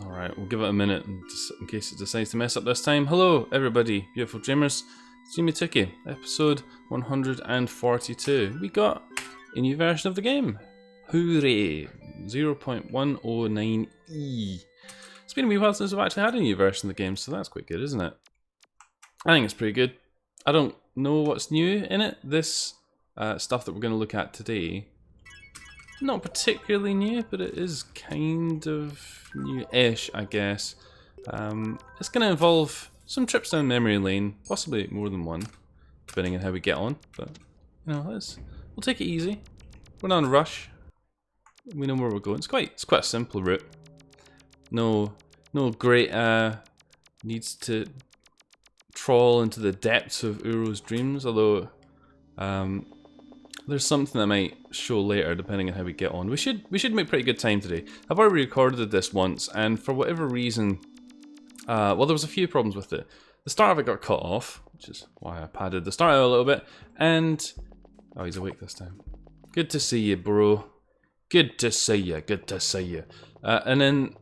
Alright, we'll give it a minute in case it decides to mess up this time. Hello, everybody, beautiful dreamers. It's Yume 2kki, episode 142. We got a new version of the game. Hooray! 0.109e. It's been a wee while since we've actually had a new version of the game, so that's quite good, isn't it? I think it's pretty good. I don't know what's new in it. This stuff that we're going to look at today, not particularly new, but it is kind of new-ish, I guess. It's going to involve some trips down memory lane, possibly more than one, depending on how we get on. But you know, we'll take it easy. We're not in a rush. We know where we're going. It's quite a simple route. No great needs to trawl into the depths of Uro's dreams, although there's something I might show later depending on how we get on. We should make pretty good time today. I've already recorded this once, and for whatever reason, well, there was a few problems with it. The start of it got cut off, which is why I padded the start out a little bit, and oh, he's awake this time. Good to see you, bro. Good to see you. Good to see you. And then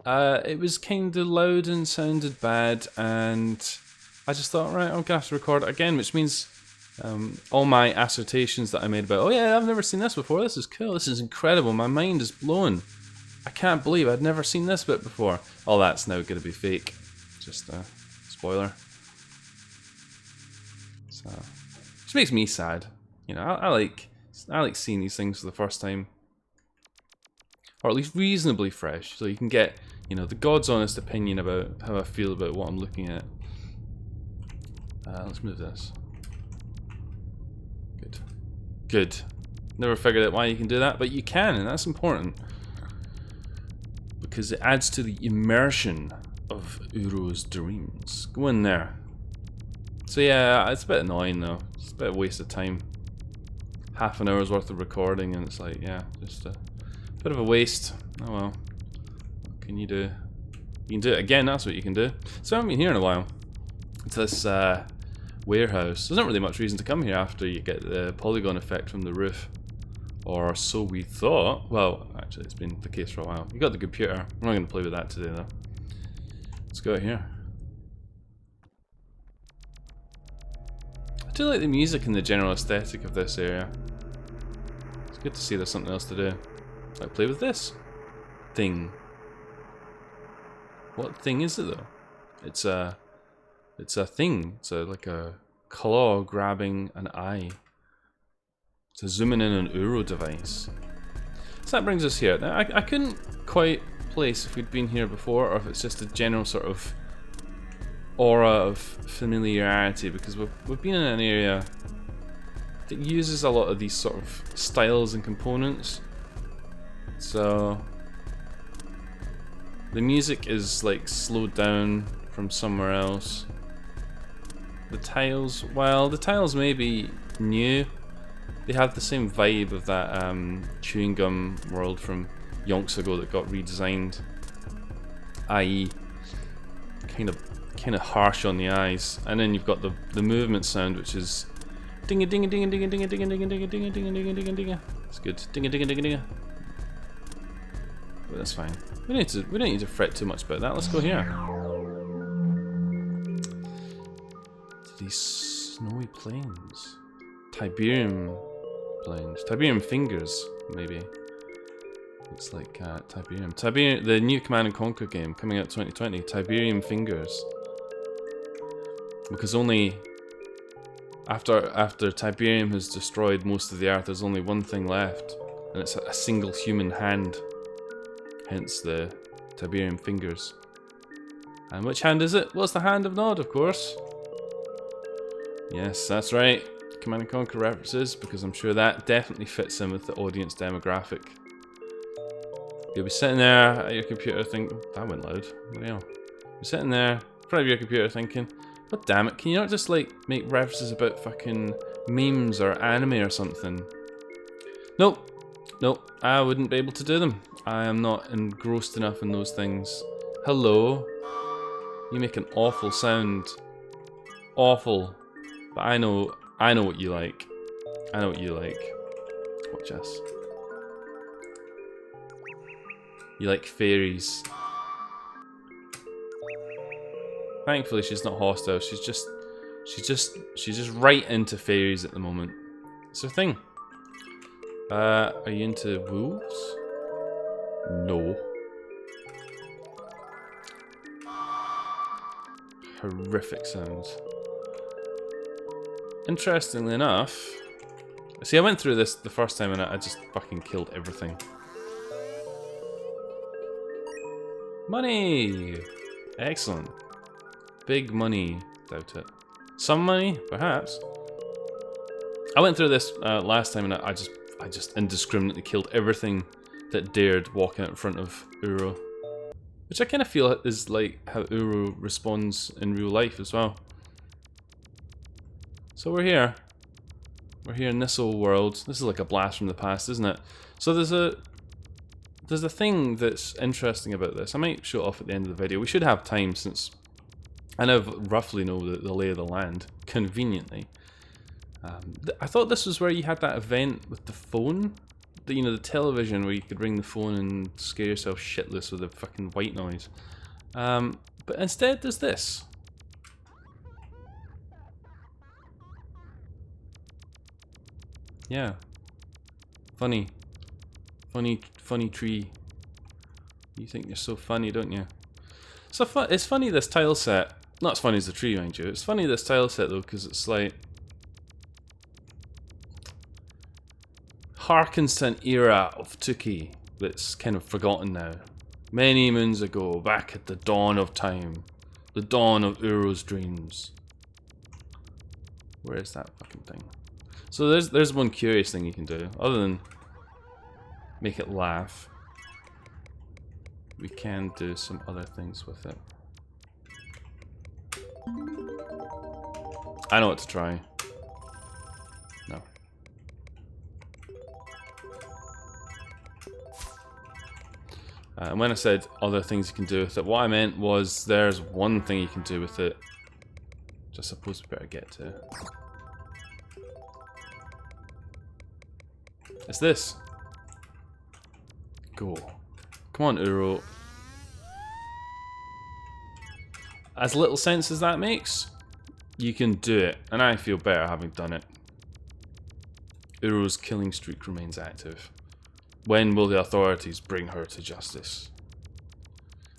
it was kind of loud and sounded bad, and I just thought, right, I'm gonna have to record it again, which means all my assertions that I made about, oh yeah, I've never seen this before, this is cool, this is incredible, my mind is blown, I can't believe I'd never seen this bit before, all that's now going to be fake. Just a spoiler. So, which makes me sad. You know, I like seeing these things for the first time, or at least reasonably fresh, so you can get, you know, the God's honest opinion about how I feel about what I'm looking at. Let's move this. Good. Never figured out why you can do that, but you can, and that's important. Because it adds to the immersion of Uro's dreams. Go in there. So yeah, it's a bit annoying though. It's a bit of a waste of time. Half an hour's worth of recording, and it's like, yeah, just a bit of a waste. Oh well. What can you do? You can do it again, that's what you can do. So I haven't been here in a while. It's this warehouse. There's not really much reason to come here after you get the polygon effect from the roof. Or so we thought. Well, actually it's been the case for a while. You got the computer. I'm not going to play with that today though. Let's go out here. I do like the music and the general aesthetic of this area. It's good to see there's something else to do. Like play with this thing. What thing is it though? It's a thing. It's like a claw grabbing an eye. It's a zooming in an Uro device. So that brings us here. Now, I couldn't quite place if we'd been here before or if it's just a general sort of aura of familiarity, because we've been in an area that uses a lot of these sort of styles and components. So the music is like slowed down from somewhere else. The tiles, well, the tiles may be new. They have the same vibe of that chewing gum world from yonks ago that got redesigned. I.e., kind of harsh on the eyes, and then you've got the movement sound, which is ding a ding a ding a ding a ding a ding a ding a ding a ding a ding a ding a ding a ding a. It's good. Ding a ding a ding a ding a. But that's fine. We don't need to fret too much about that. Let's go here. These snowy plains. Tiberium plains. Tiberium fingers, maybe. It's like Tiberium. Tiberium, the new Command and Conquer game coming out 2020. Tiberium fingers. Because only after Tiberium has destroyed most of the earth, there's only one thing left, and it's a single human hand. Hence the Tiberium fingers. And which hand is it? Well, it's the hand of Nod, of course. Yes, that's right. Command and Conquer references, because I'm sure that definitely fits in with the audience demographic. You'll be sitting there at your computer thinking, oh, that went loud. What You're sitting there in front of your computer thinking, God damn it, can you not just like make references about fucking memes or anime or something? Nope. Nope, I wouldn't be able to do them. I am not engrossed enough in those things. Hello. You make an awful sound. Awful. But I know what you like. I know what you like. Watch us. You like fairies. Thankfully, she's not hostile. She's just right into fairies at the moment. It's her thing. Are you into wolves? No. Horrific sounds. Interestingly enough, see, I went through this the first time and I just fucking killed everything. Money! Excellent. Big money. Doubt it. Some money, perhaps. I went through this last time and I just indiscriminately killed everything that dared walk out in front of Uro. Which I kind of feel is like how Uro responds in real life as well. So we're here. We're here in this old world. This is like a blast from the past, isn't it? So there's a thing that's interesting about this. I might show it off at the end of the video. We should have time since I now roughly know the lay of the land, conveniently. I thought this was where you had that event with the phone. The television where you could ring the phone and scare yourself shitless with a fucking white noise. But instead there's this. Yeah. Funny tree. You think you're so funny, don't you? So it's funny this tile set. Not as funny as the tree, mind you. It's funny this tile set though, because it's like harkens to an era of 2kki that's kind of forgotten now. Many moons ago, back at the dawn of time, the dawn of Uro's dreams. Where is that fucking thing? So there's one curious thing you can do, other than make it laugh. We can do some other things with it. I know what to try. No. And when I said other things you can do with it, what I meant was there's one thing you can do with it, which I suppose we better get to. It's this. Go. Come on, Uro. As little sense as that makes, you can do it, and I feel better having done it. Uro's killing streak remains active. When will the authorities bring her to justice?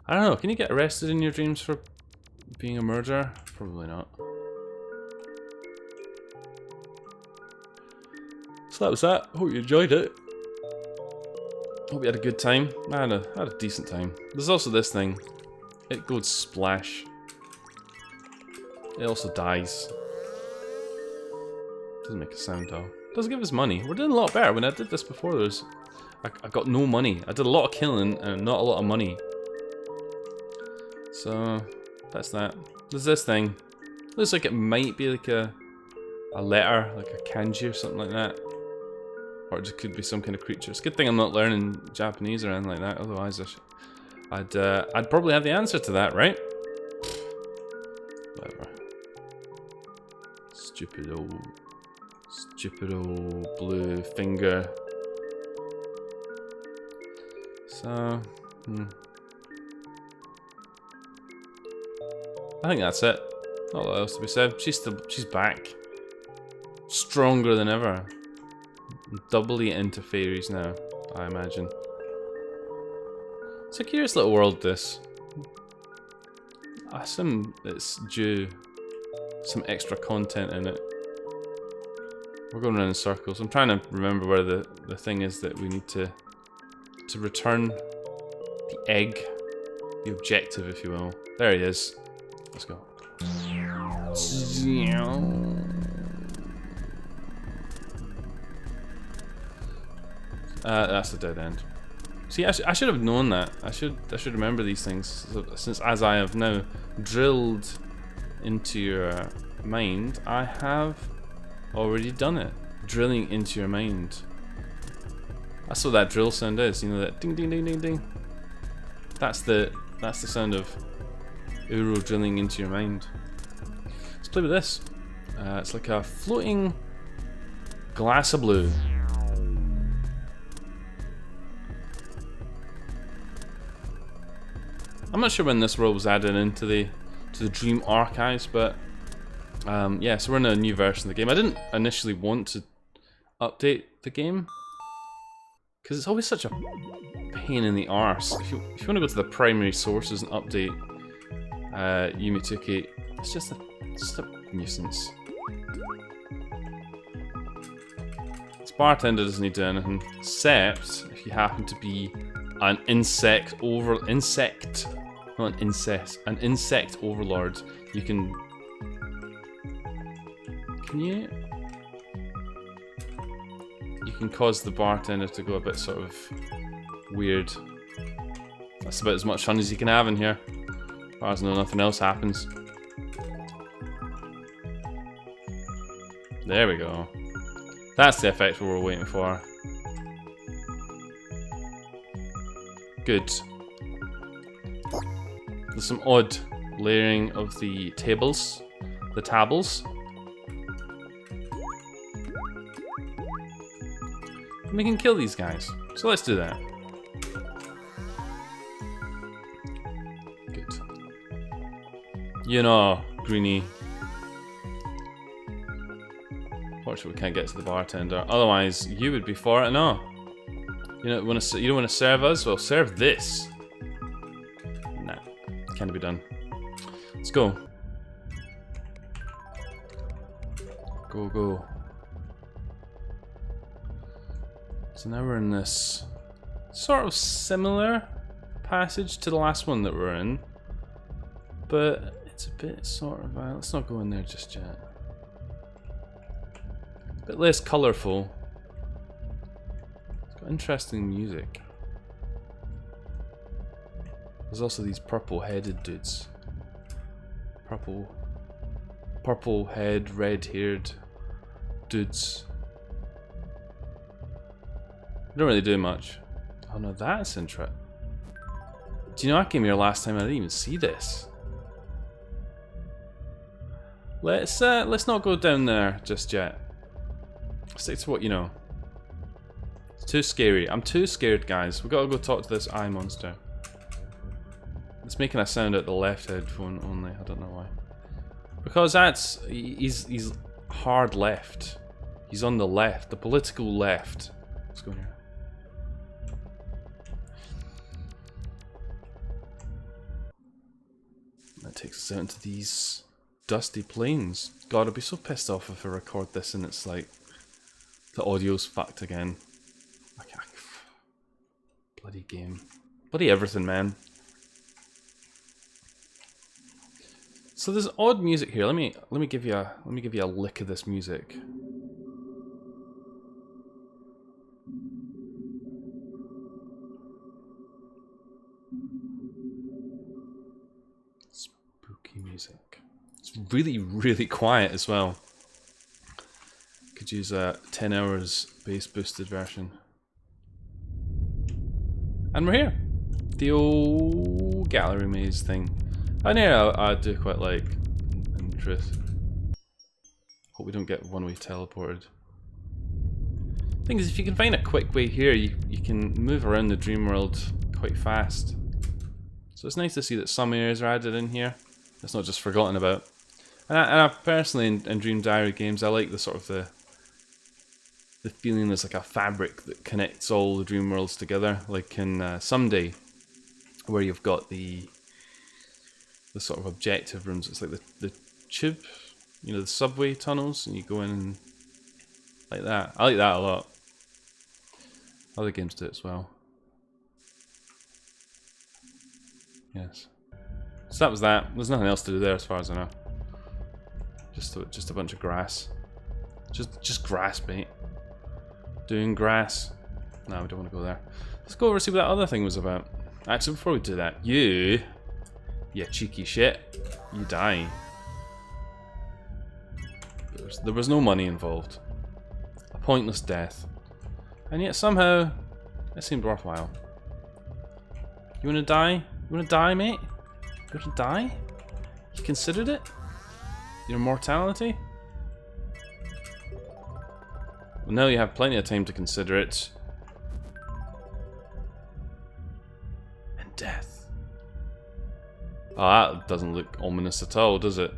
I don't know, can you get arrested in your dreams for being a murderer? Probably not. So that was that. Hope you enjoyed it. Hope you had a good time. I had a decent time. There's also this thing. It goes splash. It also dies. Doesn't make a sound though. Does give us money. We're doing a lot better. When I did this before, I got no money. I did a lot of killing and not a lot of money. So that's that. There's this thing. Looks like it might be like a letter, like a kanji or something like that. Or it just could be some kind of creature. It's a good thing I'm not learning Japanese or anything like that. Otherwise, I'd probably have the answer to that, right? Whatever. Stupid old blue finger. So, I think that's it. Not a lot else to be said. She's back, stronger than ever. Doubly into fairies now, I imagine. It's a curious little world, this. I assume it's due some extra content in it. We're going around in circles. I'm trying to remember where the thing is that we need to return the egg, the objective, if you will. There he is. Let's go. That's the dead end. See, I should have known that. I should remember these things, since as I have now drilled into your mind, I have already done it. Drilling into your mind. That's what that drill sound is. You know, that ding ding ding ding ding. That's the sound of Uro drilling into your mind. Let's play with this. It's like a floating glass of blue. I'm not sure when this world was added into the to the Dream Archives, but yeah, so we're in a new version of the game. I didn't initially want to update the game because it's always such a pain in the arse. If you want to go to the primary sources and update Yume 2kki, it's just a nuisance. This bartender doesn't need to do anything, except if you happen to be an insect overlord. You can cause the bartender to go a bit sort of weird. That's about as much fun as you can have in here, as far as I know, nothing else happens. There we go. That's the effect we were waiting for. Good. There's some odd layering of the tables. The tables. And we can kill these guys. So let's do that. Good. You know, Greenie. Fortunately, we can't get to the bartender. Otherwise, you would be for it. No. You don't want to serve us? Well, serve this. Nah, can't be done. Let's go. Go, go. So now we're in this sort of similar passage to the last one that we're in, but it's a bit sort of. Let's not go in there just yet. A bit less colourful. It's got interesting music. There's also these purple-headed dudes. Purple head, red-haired dudes. They don't really do much. Oh no, that's interesting. Do you know I came here last time and I didn't even see this? Let's not go down there just yet. Stick to what you know. It's too scary. I'm too scared, guys. We gotta go talk to this eye monster. It's making a sound at the left headphone only. I don't know why. Because he's hard left. He's on the left, the political left. Let's go in here. That takes us out into these dusty plains. God, I'd be so pissed off if I record this and it's like the audio's fucked again. I can't. Bloody game. Bloody everything, man. So there's odd music here. Let me give you a lick of this music. Spooky music. It's really, really quiet as well. Could use a 10 hours bass boosted version. And we're here. The old gallery maze thing. And yeah, I do quite like, in truth. Hope we don't get one-way teleported. Thing is, if you can find a quick way here, you can move around the dream world quite fast. So it's nice to see that some areas are added in here. It's not just forgotten about. And I personally, in Dream Diary games, I like the sort of the feeling there's like a fabric that connects all the dream worlds together. Like in Someday, where you've got the sort of objective rooms. It's like the tube, you know, the subway tunnels, and you go in and like that. I like that a lot. Other games do it as well. Yes. So that was that. There's nothing else to do there as far as I know. Just a bunch of grass. Just grass, mate. Doing grass. No, we don't want to go there. Let's go over and see what that other thing was about. Actually, before we do that, you cheeky shit, you die. There was no money involved. A pointless death. And yet somehow, it seemed worthwhile. You wanna die? You wanna die, mate? You wanna die? You considered it? Your mortality? Well, now you have plenty of time to consider it. And death. Oh, that doesn't look ominous at all, does it?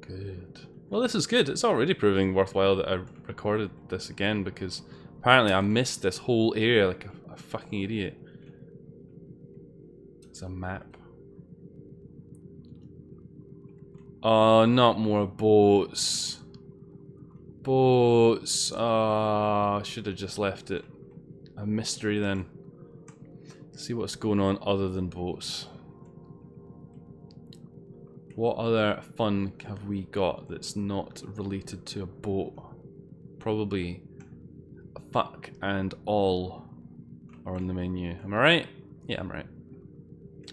Good. Well, this is good. It's already proving worthwhile that I recorded this again, because apparently I missed this whole area like a fucking idiot. It's a map. Oh, not more boats. Boats. Oh, I should have just left it a mystery then. See what's going on other than boats. What other fun have we got that's not related to a boat? Probably fuck and all are on the menu. Am I right? Yeah, I'm right.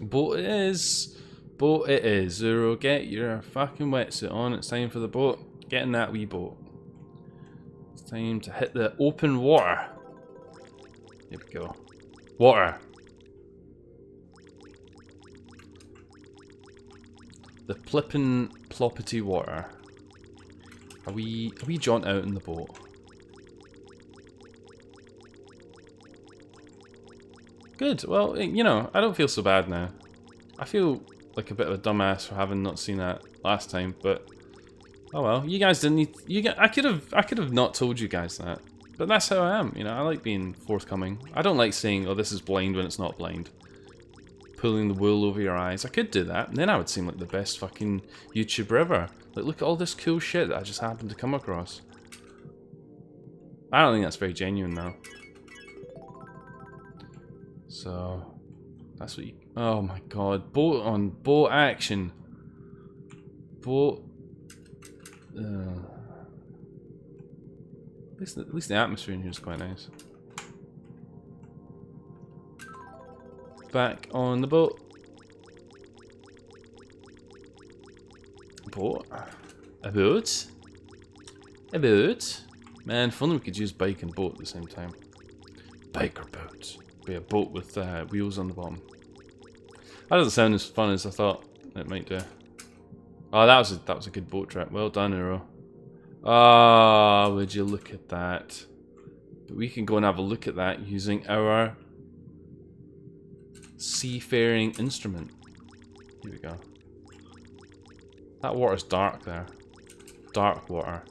Boat it is. Boat it is. Zero, get your fucking wetsuit on. It's time for the boat. Get in that wee boat. It's time to hit the open water. Here we go. Water. The plippin' ploppity water. Are we jaunt out in the boat? Good. Well, you know, I don't feel so bad now. I feel like a bit of a dumbass for having not seen that last time, but oh well. You guys didn't need. I could have not told you guys that, but that's how I am. You know, I like being forthcoming. I don't like saying, "Oh, this is blind" when it's not blind. Pulling the wool over your eyes. I could do that, and then I would seem like the best fucking YouTuber ever. Like, look at all this cool shit that I just happened to come across. I don't think that's very genuine though. So, that's what you... Oh my god. Boat on boat action. Boat... At least the atmosphere in here is quite nice. Back on the boat. Boat? A boat? A boat? Man, if only we could use bike and boat at the same time. Bike or boat? Be a boat with wheels on the bottom. That doesn't sound as fun as I thought it might do. Oh, that was a good boat trip. Well done, Uro. Ah, would you look at that? But we can go and have a look at that using our Seafaring instrument. Here we go. That water's dark there. Dark water.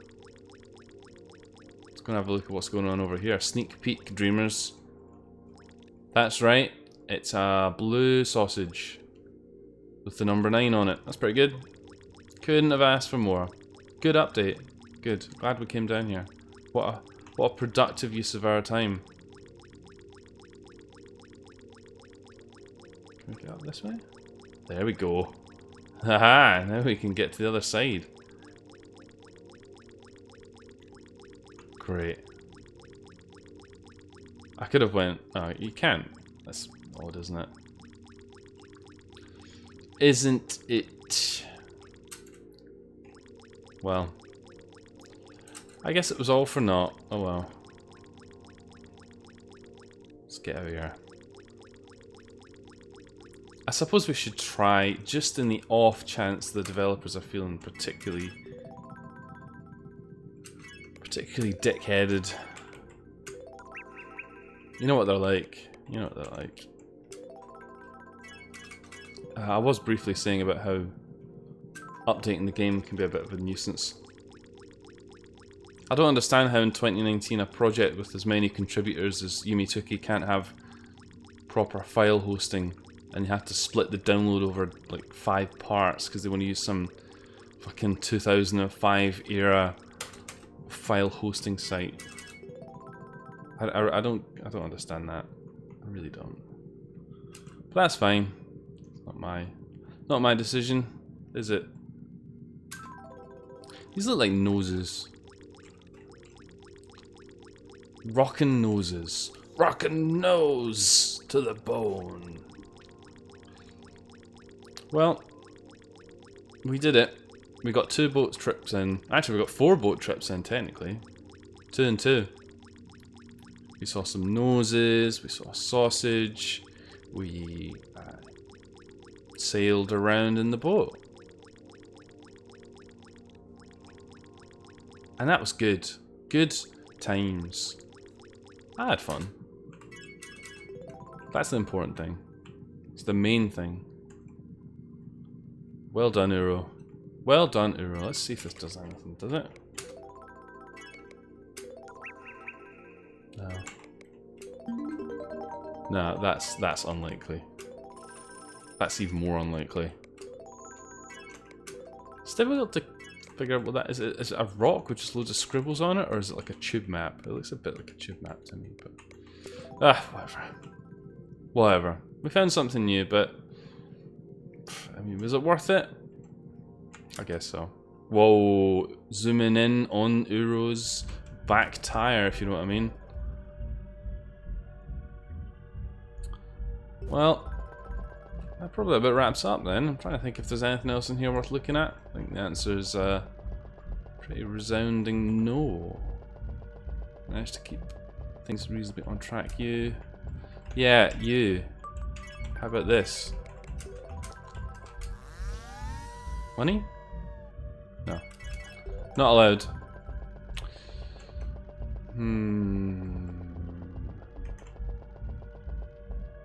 Let's go and have a look at what's going on over here. Sneak peek, dreamers. That's right. It's a blue sausage with the number 9 on it. That's pretty good. Couldn't have asked for more. Good update. Good. Glad we came down here. What a productive use of our time. Can we get up this way? There we go. Haha, now we can get to the other side. Great. I could have went... Oh, you can't. That's odd, isn't it? Isn't it? Well. I guess it was all for naught. Oh well. Let's get out of here. I suppose we should try, just in the off chance the developers are feeling particularly dick-headed. You know what they're like. You know what they're like. I was briefly saying about how updating the game can be a bit of a nuisance. I don't understand how in 2019 a project with as many contributors as Yume 2kki can't have proper file hosting. And you have to split the download over like 5 parts because they want to use some fucking 2005 era file hosting site. I don't understand that. I really don't. But that's fine. It's not my decision, is it? These look like noses. Rockin' noses. Rockin' nose to the bone. Well, we did it. We got 2 boat trips in. Actually, we got 4 boat trips in, technically. 2 and 2. We saw some noses, we saw a sausage, we sailed around in the boat. And that was good. Good times. I had fun. That's the important thing. It's the main thing. Well done, Uro. Well done, Uro. Let's see if this does anything. Does it? No. No, that's unlikely. That's even more unlikely. It's difficult to figure out what that is. Is it a rock with just loads of scribbles on it, or is it like a tube map? It looks a bit like a tube map to me, but whatever. Whatever. We found something new, but I mean, was it worth it? I guess so. Whoa, zooming in on Uro's back tire, if you know what I mean. Well, that probably about wraps up then. I'm trying to think if there's anything else in here worth looking at. I think the answer is pretty resounding no. Managed to keep things reasonably on track. You. Yeah, you. How about this? Money? No. Not allowed.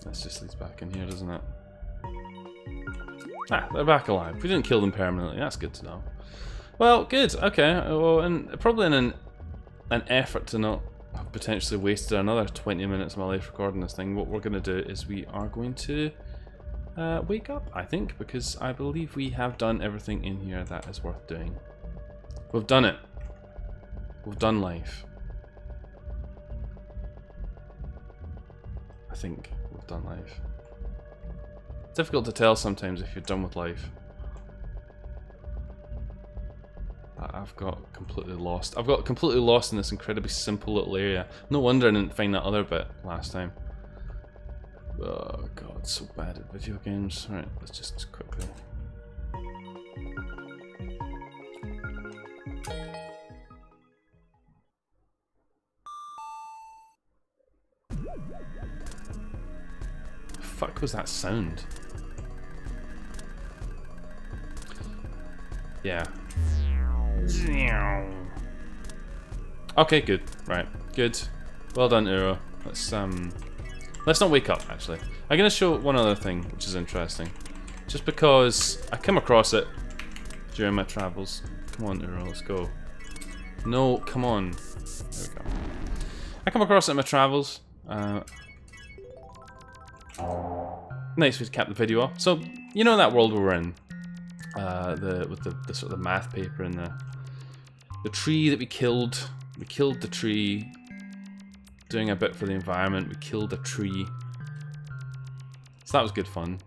This just leads back in here, doesn't it? Ah, they're back alive. We didn't kill them permanently. That's good to know. Well, good. Okay. Well, and probably in an effort to not have potentially wasted another 20 minutes of my life recording this thing, what we're going to do is we are going to wake up, I think, because I believe we have done everything in here that is worth doing. We've done it. We've done life. I think we've done life. It's difficult to tell sometimes if you're done with life. I've got completely lost. I've got completely lost in this incredibly simple little area. No wonder I didn't find that other bit last time. Oh god, so bad at video games. Right, let's just quickly. The fuck was that sound? Yeah. Okay, good. Right, good. Well done, Uro. Let's not wake up. Actually, I'm gonna show one other thing, which is interesting, just because I come across it during my travels. Come on, Uro, let's go. No, come on. There we go. I come across it in my travels. Nice way to cap the video off. So you know that world we're in. With the sort of math paper and the tree that we killed. We killed the tree. Doing a bit for the environment. We killed a tree. So that was good fun.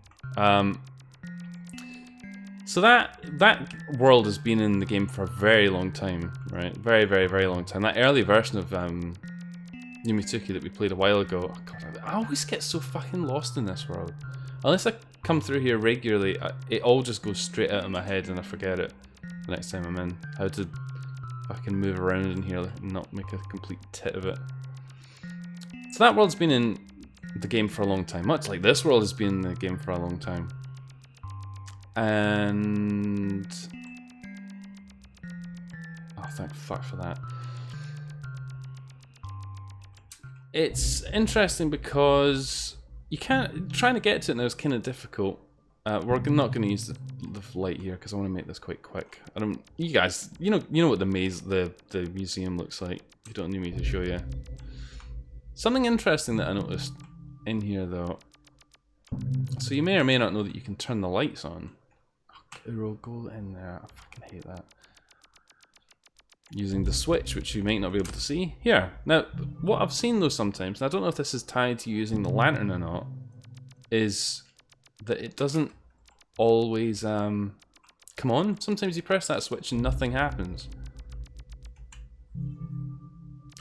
So that world has been in the game for a very long time, right? Very, very, very long time. That early version of Yume 2kki that we played a while ago. Oh god, I always get so fucking lost in this world. Unless I come through here regularly, it all just goes straight out of my head and I forget it the next time I'm in. How to fucking move around in here and not make a complete tit of it. So that world's been in the game for a long time, much like this world has been in the game for a long time. And oh, thank fuck for that. It's interesting because you can't, trying to get to it now is kind of difficult. We're not going to use the light here because I want to make this quite quick. You guys, you know what the maze, the museum looks like. You don't need me to show you. Something interesting that I noticed in here though. So you may or may not know that you can turn the lights on. Oh, go in there. I fucking hate that. Using the switch, which you might not be able to see. Here. Now, what I've seen though sometimes, and I don't know if this is tied to using the lantern or not, is that it doesn't always come on. Sometimes you press that switch and nothing happens.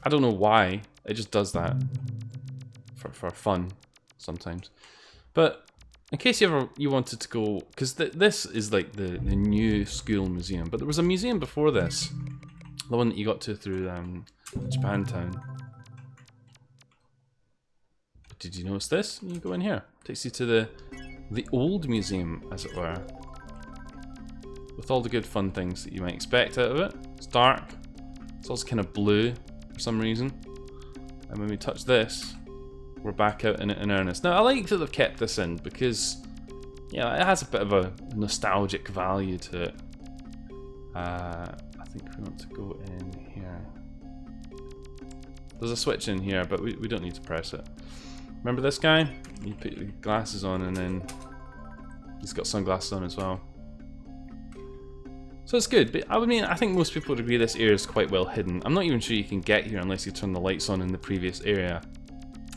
I don't know why. It just does that for fun sometimes. But in case you wanted to go, because this is like the new school museum, but there was a museum before this, the one that you got to through Japantown. But did you notice this? You go in here. It takes you to the old museum, as it were, with all the good fun things that you might expect out of it. It's dark. It's also kind of blue for some reason. And when we touch this, we're back out in it in earnest. Now, I like that they've kept this in because, yeah, it has a bit of a nostalgic value to it. I think we want to go in here. There's a switch in here, but we don't need to press it. Remember this guy? You put your glasses on and then he's got sunglasses on as well. So it's good, but I mean, I think most people would agree this area is quite well hidden. I'm not even sure you can get here unless you turn the lights on in the previous area.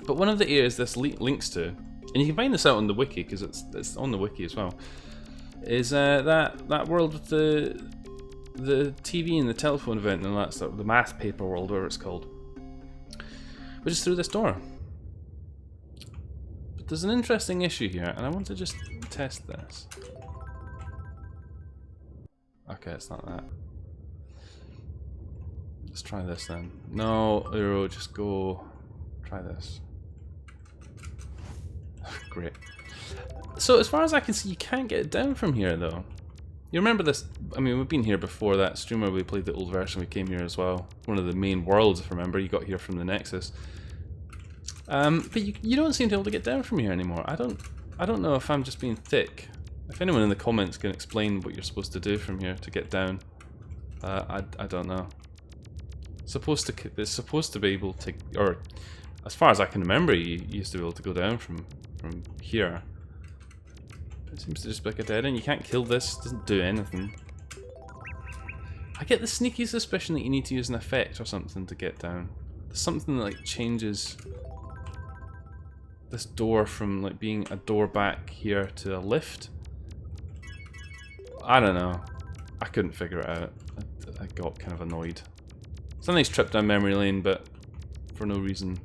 But one of the areas this links to, and you can find this out on the wiki because it's on the wiki as well, is that world with the TV and the telephone event and all that stuff, the math paper world, whatever it's called, which is through this door. But there's an interesting issue here, and I want to just test this. Okay, it's not that. Let's try this then. No, Euro, just go. Try this. Great. So as far as I can see, you can't get it down from here though. You remember this? I mean, we've been here before. That streamer we played the old version. We came here as well. One of the main worlds, if I remember. You got here from the Nexus. But you don't seem to be able to get down from here anymore. I don't know if I'm just being thick. If anyone in the comments can explain what you're supposed to do from here to get down, I don't know. It's supposed to be able to, or as far as I can remember, you used to be able to go down from here. It seems to just be like a dead end. You can't kill this. It doesn't do anything. I get the sneaky suspicion that you need to use an effect or something to get down. There's something that like changes this door from like being a door back here to a lift. I don't know. I couldn't figure it out. I got kind of annoyed. It's a nice trip down memory lane, but for no reason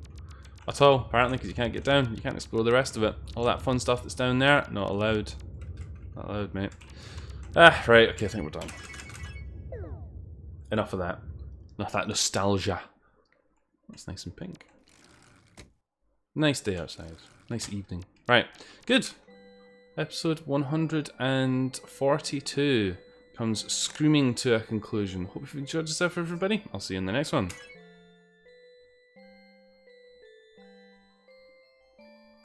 at all, apparently, because you can't get down. You can't explore the rest of it. All that fun stuff that's down there, not allowed. Not allowed, mate. Ah, right, okay, I think we're done. Enough of that. Enough of that nostalgia. That's nice and pink. Nice day outside. Nice evening. Right, good. Episode 142 comes screaming to a conclusion. Hope you've enjoyed yourself, everybody. I'll see you in the next one.